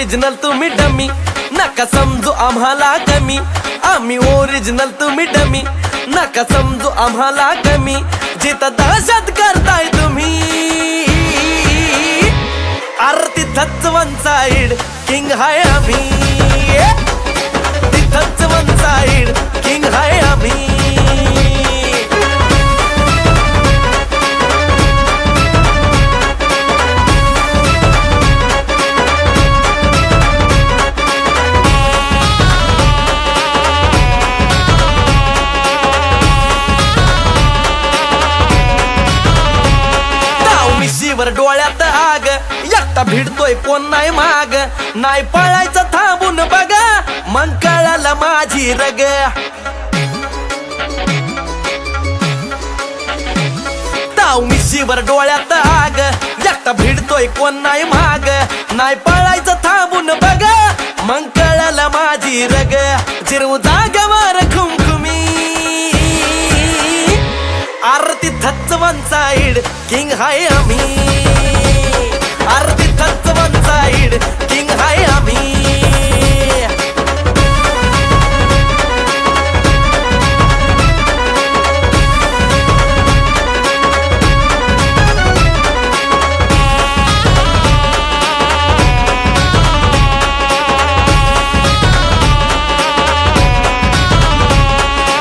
Original तुम्ही dummy, नका समजू आम्हाला कमी. आम्ही ओरिजिनल तुम्ही डमी, नका समजू आम्हाला कमी. जिथं दहशत करताय तुम्ही, आरती तिथंच वन साइड किंग हाय आम्ही. तिथंच वन साइड किंग हाय आम्ही. वर डोळ्यात आग, एकटा भिडतोय कोण नाही माग. नाही पळायचं थांबून बघा, मग कळालं माझी रग. ताव मिशीवर डोळ्यात आग, एकटा भिडतोय कोण नाही माग. नाही पळायचं थांबून बघा, मग कळालं माझी रग. जिरवू जागेवर खुमखुमी, आरती तिथंच वन साइड किंग हाय आम्ही. आरती तिथंच वन साइड किंग हाय आम्ही.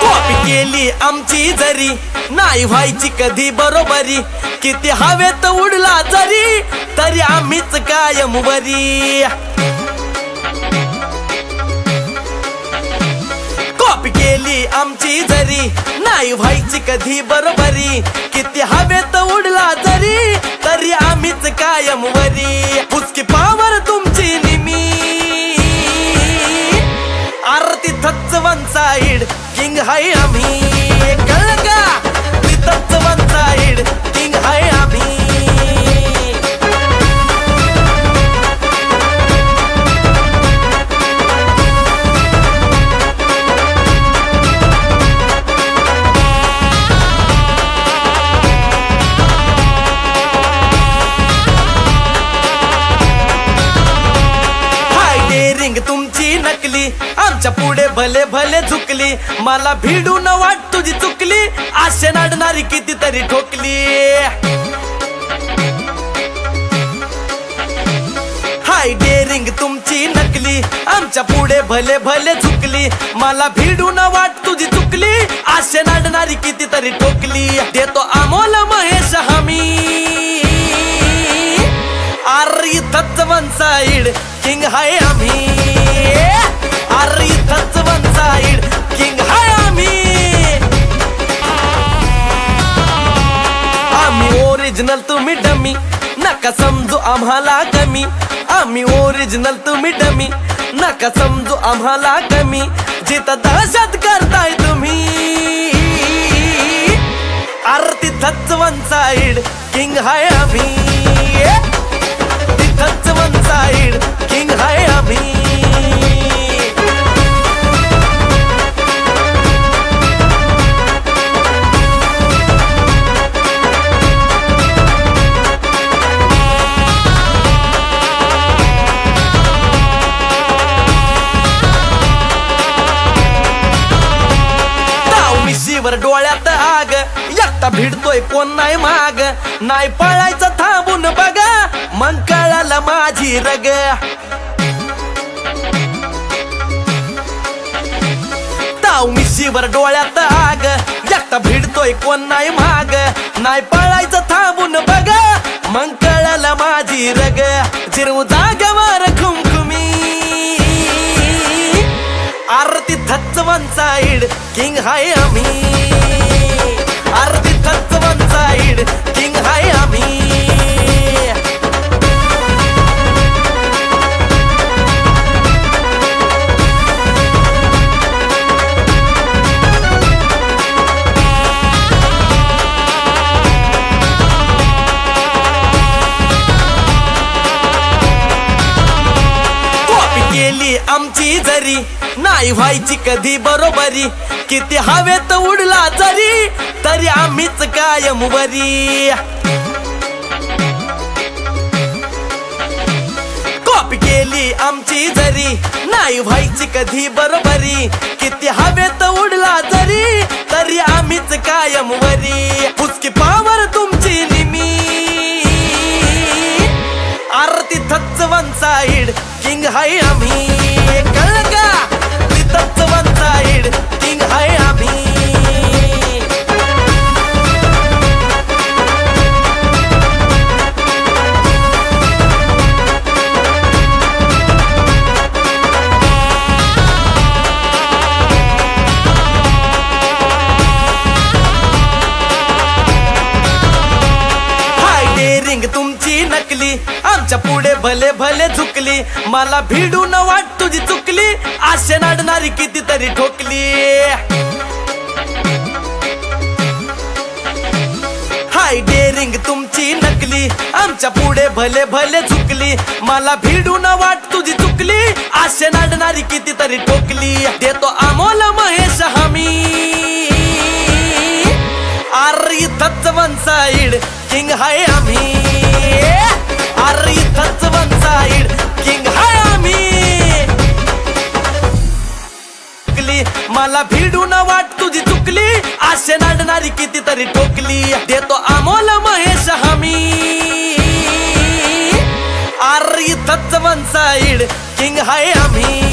कॉपी केली आमची जरी, नाही व्हायची कधी बरोबरी. किती हवेत उडला जरी, तरी आम्हीच कायम वरी. कॉपी केली आमची जरी, नाही व्हायची कधी बरोबरी. किती हवेत उडला जरी, तरी आम्हीच कायम वरी. पुचकी पावर तुमची निमी, आरती तिथंच वन साइड किंग हाय आम्ही. कळलं का? तिथंच वन साइड किंग हाय आम्ही. हाय डेअरिंग तुमची नकली, आमच्या पुढे भले भले झुकली. मला भिडून वाट तुझी चुकली, आशे नाडणारी कितीतरी ठोकली. हाय डेअरिंग तुमची नकली, आमच्या पुढे भले भले झुकली. मला भिडून वाट तुझी चुकली, आशे नाडणारी कितीतरी ठोकली. देतो अमोल महेश हमी, आर इथंच वन साइड किंग हाय आम्ही. आर इथंच वन साइड किंग हाय आम्ही. आम्ही ओरिजिनल तुम्ही डमी, नका समजू आम्हाला कमी. आम्ही ओरिजिनल तुम्ही डमी, नका समजू आम्हाला कमी. जिथं दहशत करताय तुम्ही, आरती तिथंच वन साइड किंग हाय आम्ही. तिथंच वन साइड किंग हाय आम्ही. वर डोळ्यात आग, एकटा भिडतोय कोण नाही माग. नाही पळायचं थांबून बघा, मग कळालं माझी रग. ताव मिशीवर डोळ्यात आग, एकटा भिडतोय कोण नाही माग. नाही पळायचं थांबून बघा, मग कळालं माझी रग. जिरवू जागेवर खुमखुमी, आरती तिथंच वन साइड किंग हाय आम्ही. आरती तिथंच वन साइड किंग हाय आम्ही. कॉपी केली आमची जरी, नाही व्हायची कधी बरोबरी. किती हवेत उडला जरी, तरी आम्हीच कायम वरी. कॉपी केली आमची जरी नाही व्हायची कधी बरोबरी किती हवेत उडला जरी तरी आम्हीच कायम वरी पुचकी पावर तुमची निमी आरती थच्च वन साइड किंग हाय आम्ही कळलं का तिथंच वन साइड किंग हाय आम्ही तुमची नकली आमच्या पुढे भले भले झुकली मला भिडून वाट तुझी चुकली आशे नाडणारी कितीतरी ठोकली हाय डेअरिंग तुमची नकली आमच्या पुढे भले भले झुकली मला भिडून वाट तुझी चुकली आशे नाडणारी कितीतरी ठोकली देतो अमोल महेश हमी आरी थच्च वन साइड किंग हाय आम्ही आरी थच्च वन साइड किंग हाय आम्ही मला भिडून वाट तुझी चुकली आशे नाडणारी कितीतरी ठोकली देतो अमोल महेश हमी आरी थच्च वन साइड किंग हाय आम्ही